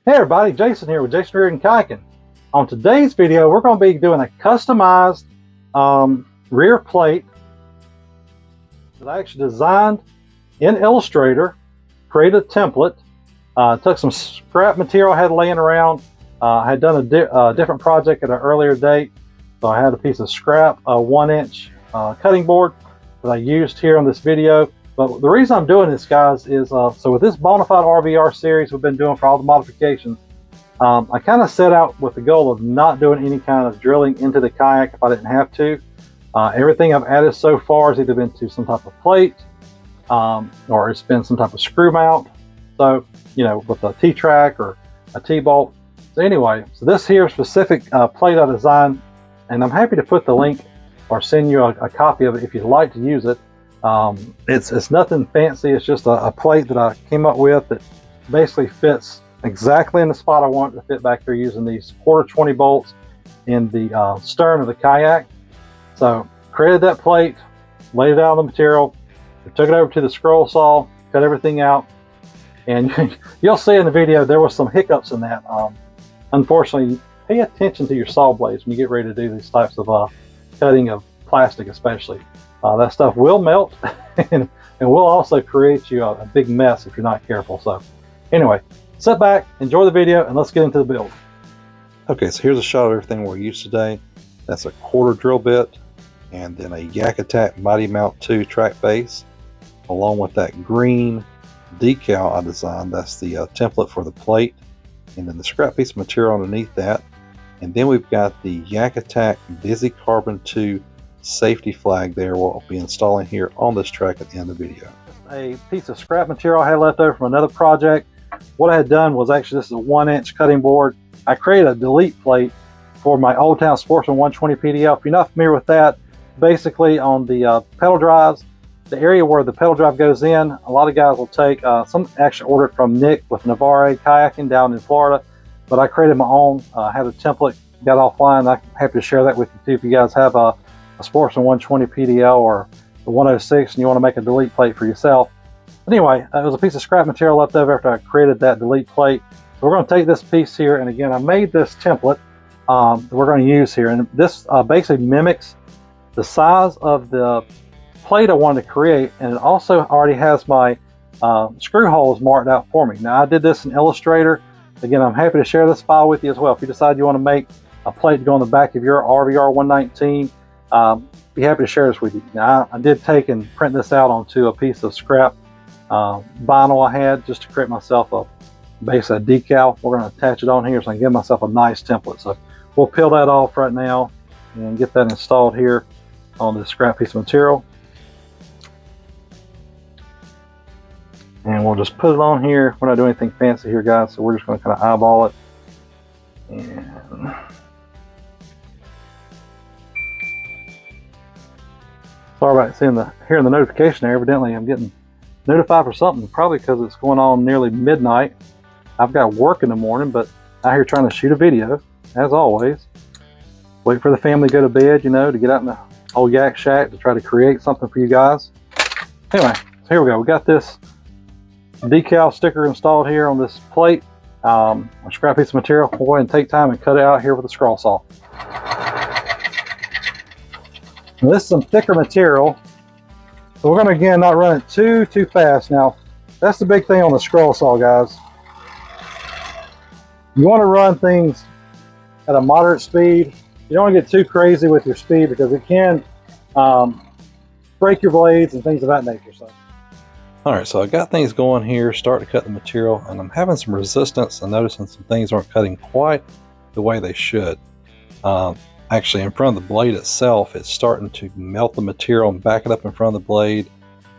Hey everybody, Jason here with Jason Reardon Kayaking. On today's video, we're going to be doing a customized rear plate that I actually designed in Illustrator, created a template, took some scrap material I had laying around. I had done a different project at an earlier date, so I had a piece of scrap, a 1-inch cutting board that I used here on this video. But the reason I'm doing this, guys, is so with this Bonafide RVR series we've been doing for all the modifications, I kind of set out with the goal of not doing any kind of drilling into the kayak if I didn't have to. Everything I've added so far has either been to some type of plate or it's been some type of screw mount. So, you know, with a T-track or a T-bolt. So anyway, so this here specific plate I designed, and I'm happy to put the link or send you a copy of it if you'd like to use it. It's nothing fancy. It's just a plate that I came up with that basically fits exactly in the spot I want it to fit back there, using these 1/4 bolts in the stern of the kayak. So created that plate, laid it out on the material, took it over to the scroll saw, cut everything out, and you'll see in the video there was some hiccups in that. Unfortunately, pay attention to your saw blades when you get ready to do these types of cutting of plastic, especially. That stuff will melt and will also create you a big mess if you're not careful. So anyway, sit back, enjoy the video, and let's get into the build. Okay, so here's a shot of everything we'll use today. That's a 1/4 drill bit, and then a YakAttack MightMount II track base, along with that green decal I designed. That's the template for the plate, and then the scrap piece of material underneath that. And then we've got the YakAttack Busy Carbon 2 safety flag there, what I'll be installing here on this track at the end of the video. A piece of scrap material I had left over from another project. What I had done was, actually, this is a 1-inch cutting board. I created a delete plate for my Old Town Sportsman 120 PDL. If you're not familiar with that, basically on the pedal drives, the area where the pedal drive goes in, a lot of guys will take, some actually ordered from Nick with Navarre Kayaking down in Florida, but I created my own. I had a template, got offline. I'm happy to share that with you too if you guys have a Sportsman 120 PDL or the 106 and you want to make a delete plate for yourself. But anyway, it was a piece of scrap material left over after I created that delete plate. So we're going to take this piece here, and again, I made this template that we're going to use here, and this basically mimics the size of the plate I wanted to create, and it also already has my screw holes marked out for me. Now, I did this in Illustrator. Again, I'm happy to share this file with you as well. If you decide you want to make a plate to go on the back of your RVR 119, be happy to share this with you. Now, I did take and print this out onto a piece of scrap vinyl I had, just to create myself a base of decal. We're going to attach it on here so I can give myself a nice template. So we'll peel that off right now and get that installed here on this scrap piece of material. And we'll just put it on here. We're not doing anything fancy here, guys, so we're just going to kind of eyeball it. And sorry about hearing the notification there. Evidently, I'm getting notified for something, probably because it's going on nearly midnight. I've got work in the morning, but out here trying to shoot a video, as always. Wait for the family to go to bed, you know, to get out in the old yak shack to try to create something for you guys. Anyway, so here we go. We got this decal sticker installed here on this plate. A scrap piece of material. We'll go ahead and take time and cut it out here with a scroll saw. Now, this is some thicker material, so we're going to, again, not run it too fast. Now, that's the big thing on the scroll saw, guys. You want to run things at a moderate speed. You don't want to get too crazy with your speed because it can break your blades and things of that nature. So, all right, so I got things going here, starting to cut the material, and I'm having some resistance. I'm noticing some things aren't cutting quite the way they should. Actually, in front of the blade itself, it's starting to melt the material and back it up in front of the blade.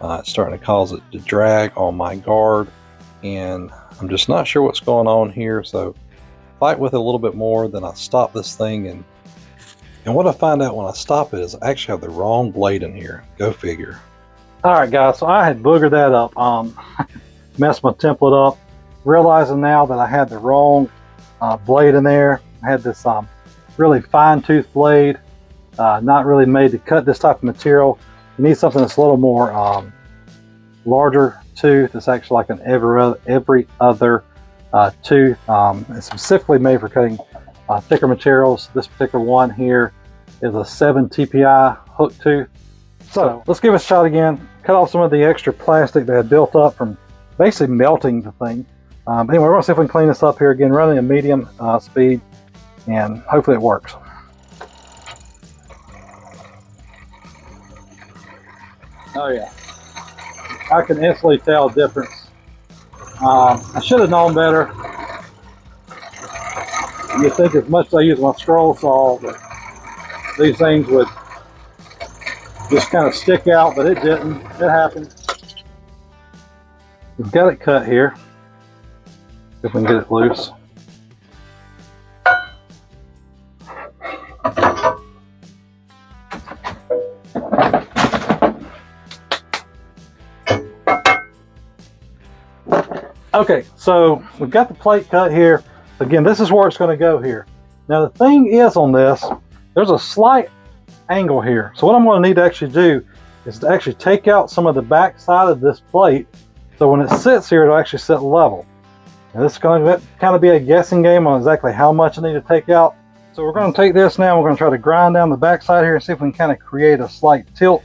It's starting to cause it to drag on my guard, and I'm just not sure what's going on here. So fight with it a little bit more, then I stop this thing, and what I find out when I stop it is I actually have the wrong blade in here. Go figure. All right, guys, so I had boogered that up, messed my template up, realizing now that I had the wrong blade in there. I had this really fine tooth blade, not really made to cut this type of material. You need something that's a little more larger tooth. It's actually like an every other tooth. It's specifically made for cutting thicker materials. This particular one here is a 7 TPI hook tooth. So let's give it a shot again. Cut off some of the extra plastic that had built up from basically melting the thing. Anyway, we're gonna see if we can clean this up here again, running a medium speed, and hopefully it works. Oh yeah, I can instantly tell a difference. I should have known better. You think as much as I use my scroll saw, that these things would just kind of stick out, but it didn't. It happened. We've got it cut here. If we can get it loose. Okay, so we've got the plate cut here. Again, this is where it's going to go here. Now the thing is on this, there's a slight angle here. So what I'm going to need to actually do is to actually take out some of the back side of this plate. So when it sits here, it'll actually sit level. Now this is going to kind of be a guessing game on exactly how much I need to take out. So we're going to take this now, we're going to try to grind down the back side here and see if we can kind of create a slight tilt.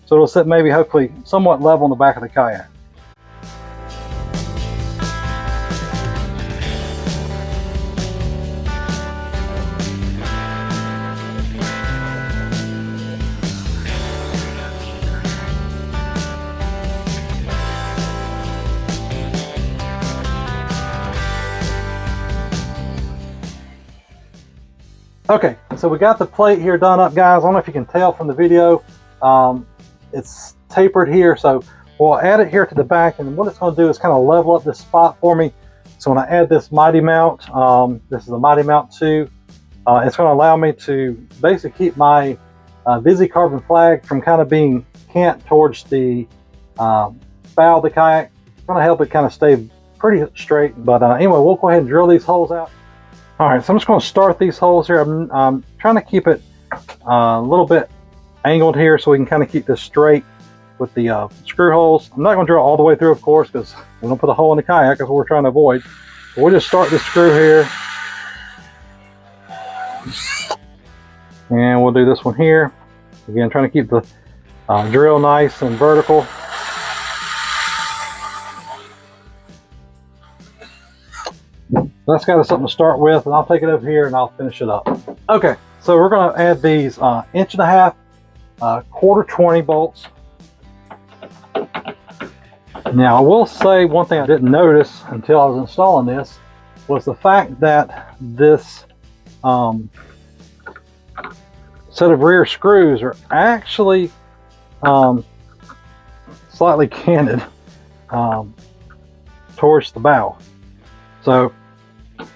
So it'll sit maybe hopefully somewhat level on the back of the kayak. Okay, so we got the plate here done up, guys. I don't know if you can tell from the video. It's tapered here, so we'll add it here to the back, and what it's going to do is kind of level up this spot for me. So when I add this MightyMount, this is a MightMount II, it's going to allow me to basically keep my VisiCarbon flag from kind of being cant towards the bow of the kayak. It's going to help it kind of stay pretty straight. But anyway, we'll go ahead and drill these holes out. All right, so I'm just going to start these holes here. I'm trying to keep it a little bit angled here so we can kind of keep this straight with the screw holes. I'm not going to drill all the way through, of course, because we're going to put a hole in the kayak. That's what we're trying to avoid. So we'll just start this screw here. And we'll do this one here. Again, trying to keep the drill nice and vertical. That's got us something to start with, and I'll take it over here and I'll finish it up. Okay, so we're going to add these 1.5" quarter 20 bolts. Now I will say one thing I didn't notice until I was installing this was the fact that this set of rear screws are actually slightly canted towards the bow. So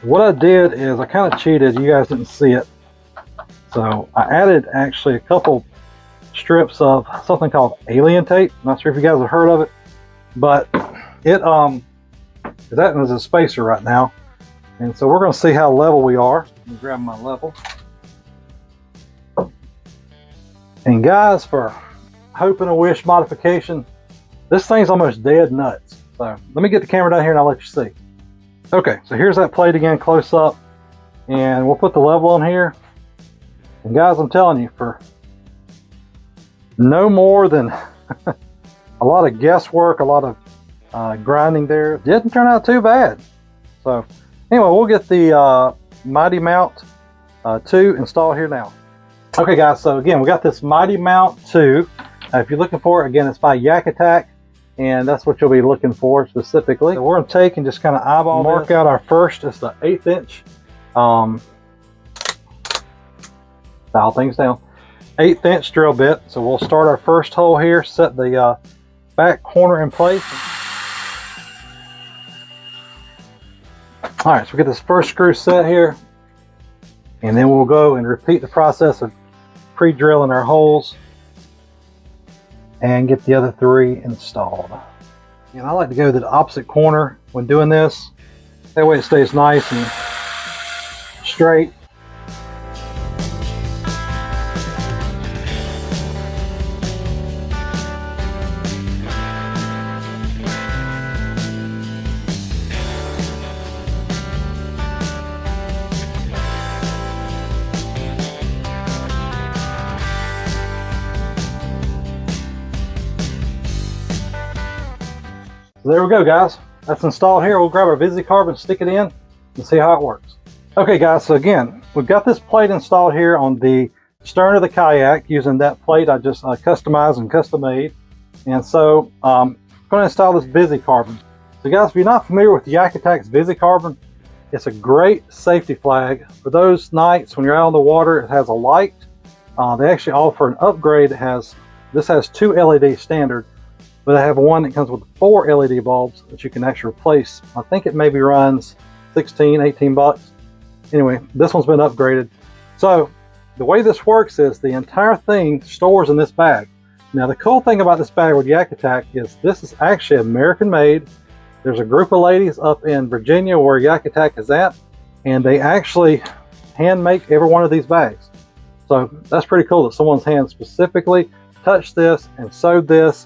what I did is I kind of cheated. You guys didn't see it. So I added actually a couple strips of something called alien tape. I'm not sure if you guys have heard of it, but it is acting as a spacer right now. And so we're going to see how level we are. Let me grab my level. And guys, for hope and a wish modification, this thing's almost dead nuts. So let me get the camera down here and I'll let you see. Okay, so here's that plate again, close up, and we'll put the level on here. And guys, I'm telling you, for no more than a lot of guesswork, a lot of grinding there, didn't turn out too bad. So anyway, we'll get the MightMount II installed here now. Okay guys, so again, we got this MightMount II. If you're looking for it, again, it's by YakAttack. And that's what you'll be looking for specifically. So we're going to take and just kind of eyeball mark out our first. It's the 1/8 inch. Dial things down. 1/8 inch drill bit. So we'll start our first hole here. Set the back corner in place. All right, so we get this first screw set here, and then we'll go and repeat the process of pre-drilling our holes and get the other 3 installed. And I like to go to the opposite corner when doing this. That way it stays nice and straight. So there we go, guys. That's installed here. We'll grab our VisiCarbon, stick it in, and see how it works. Okay, guys, so again, we've got this plate installed here on the stern of the kayak using that plate I just customized and custom made. And so I'm going to install this VisiCarbon. So guys, if you're not familiar with YakAttack's VisiCarbon, it's a great safety flag for those nights when you're out on the water. It has a light. They actually offer an upgrade that has, this has 2 LED standard, but I have one that comes with 4 LED bulbs that you can actually replace. I think it maybe runs 16, 18 bucks. Anyway, this one's been upgraded. So the way this works is the entire thing stores in this bag. Now the cool thing about this bag with YakAttack is this is actually American made. There's a group of ladies up in Virginia where YakAttack is at, and they actually hand make every one of these bags. So that's pretty cool that someone's hand specifically touched this and sewed this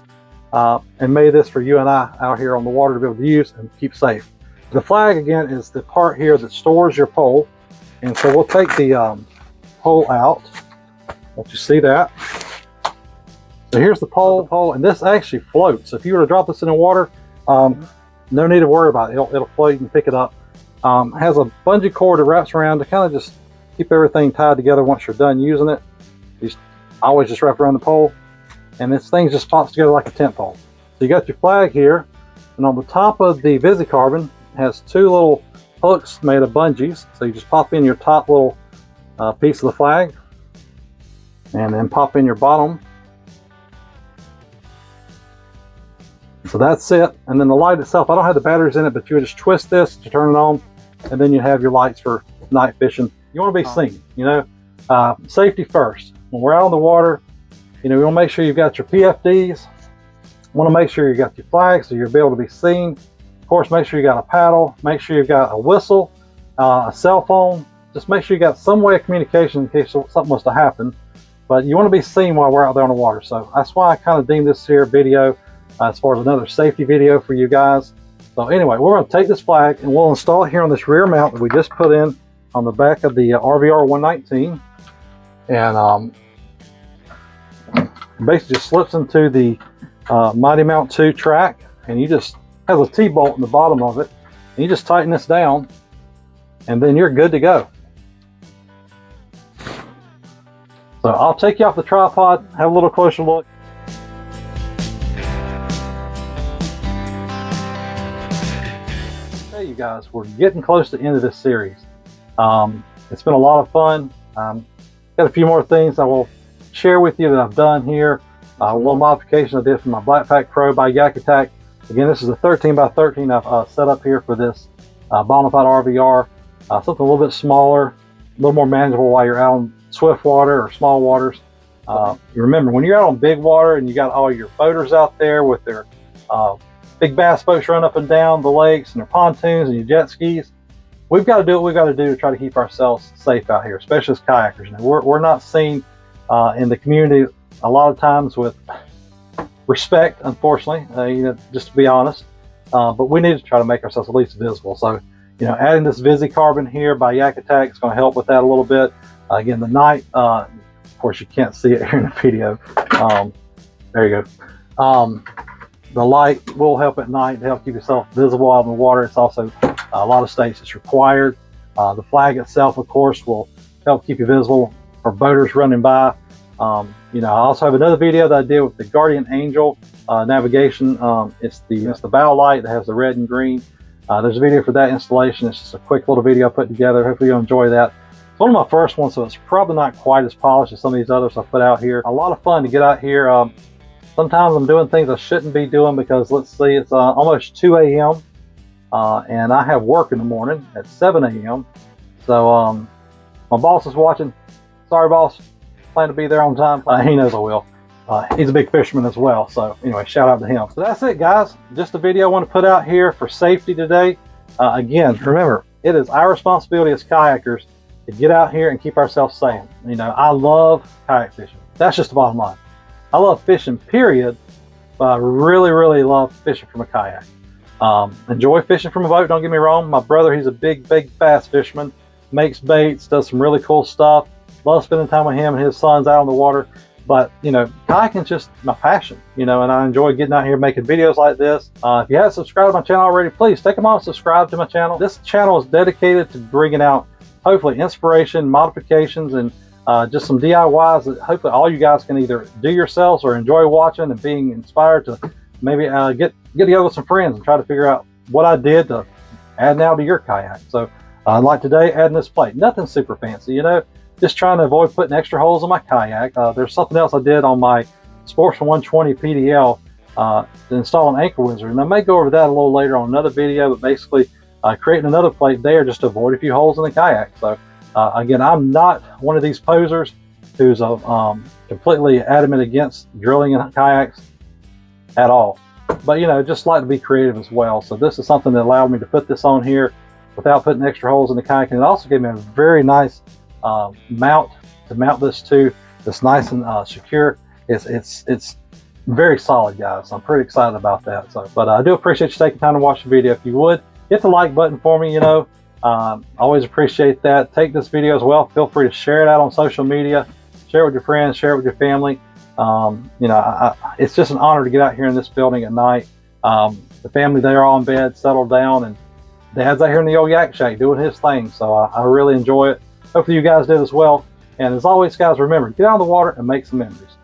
and made this for you and I out here on the water to be able to use and keep safe. The flag, again, is the part here that stores your pole. And so we'll take the pole out. Don't you see that? So here's the pole, and this actually floats. So if you were to drop this in the water, no need to worry about it. It'll float. You can pick it up. Has a bungee cord that wraps around to kind of just keep everything tied together once you're done using it. I always just wrap around the pole, and this thing just pops together like a tent pole. So you got your flag here, and on the top of the VisiCarbon has 2 little hooks made of bungees. So you just pop in your top little piece of the flag, and then pop in your bottom. So that's it. And then the light itself, I don't have the batteries in it, but you would just twist this to turn it on, and then you have your lights for night fishing. You want to be seen, you know, safety first. When we're out on the water, you know, you want to make sure you've got your PFDs. You want to make sure you got your flag so you'll be able to be seen. Of course, make sure you got a paddle. Make sure you've got a whistle, a cell phone. Just make sure you got some way of communication in case something was to happen. But you want to be seen while we're out there on the water. So that's why I kind of deemed this here video as far as another safety video for you guys. So anyway, we're going to take this flag and we'll install it here on this rear mount that we just put in on the back of the RVR 119. And basically just slips into the MightMount II track, and you just has a T-bolt in the bottom of it, and you just tighten this down, and then you're good to go. So I'll take you off the tripod, have a little closer look. Hey you guys, we're getting close to the end of this series. It's been a lot of fun. Got a few more things I will share with you that I've done here. A little modification I did for my Blackpack Pro by YakAttack. Again, this is a 13x13 I've set up here for this Bonafide RVR. Something a little bit smaller, a little more manageable while you're out on swift water or small waters. You remember, when you're out on big water and you got all your boaters out there with their big bass boats running up and down the lakes and their pontoons and your jet skis, we've got to do what we've got to do to try to keep ourselves safe out here, especially as kayakers. Now, we're not seen in the community a lot of times with respect, unfortunately, you know, just to be honest. But we need to try to make ourselves at least visible. So, you know, adding this VisiCarbon here by YakAttack is going to help with that a little bit. Again, the night, of course, you can't see it here in the video. There you go. The light will help at night to help keep yourself visible out in the water. It's also, a lot of states it's required. The flag itself, of course, will help keep you visible for boaters running by. You know, I also have another video that I did with the Guardian Angel navigation. It's the bow light that has the red and green. There's a video for that installation. It's just a quick little video I put together. Hopefully you'll enjoy that. It's one of my first ones, so it's probably not quite as polished as some of these others I put out here. A lot of fun to get out here. Sometimes I'm doing things I shouldn't be doing because, let's see, it's almost 2 a.m. And I have work in the morning at 7 a.m. So my boss is watching. Sorry, boss. Plan to be there on time. He knows I will. He's a big fisherman as well. So anyway, shout out to him. So that's it, guys. Just a video I want to put out here for safety today. Again, remember, it is our responsibility as kayakers to get out here and keep ourselves safe. You know, I love kayak fishing. That's just the bottom line. I love fishing, period, but I really, really love fishing from a kayak. Enjoy fishing from a boat, don't get me wrong. My brother, he's a big bass fisherman, makes baits, does some really cool stuff. Love spending time with him and his sons out on the water. But, you know, kayaking's just my passion, you know, and I enjoy getting out here making videos like this. If you haven't subscribed to my channel already, please take a moment and subscribe to my channel. This channel is dedicated to bringing out, hopefully, inspiration, modifications, and just some DIYs that hopefully all you guys can either do yourselves or enjoy watching and being inspired to maybe get together with some friends and try to figure out what I did to add now to your kayak. So like today, adding this plate, nothing super fancy, you know, just trying to avoid putting extra holes in my kayak. There's something else I did on my Sportsman 120 PDL to install an anchor wizard, and I may go over that a little later on another video, but basically creating another plate there just to avoid a few holes in the kayak. So again, I'm not one of these posers who's completely adamant against drilling in kayaks at all, but you know, just like to be creative as well. So this is something that allowed me to put this on here without putting extra holes in the kayak, and it also gave me a very nice mount to mount this to. It's nice and secure. It's very solid, guys. I'm pretty excited about that. So, but I do appreciate you taking time to watch the video. If you would hit the like button for me, you know, always appreciate that. Take this video as well, feel free to share it out on social media, share it with your friends, share it with your family. You know, it's just an honor to get out here in this building at night. The family, they're all in bed, settled down, and Dad's out here in the old yak shack doing his thing. So I really enjoy it. Hopefully you guys did as well. And as always, guys, remember, get out of the water and make some memories.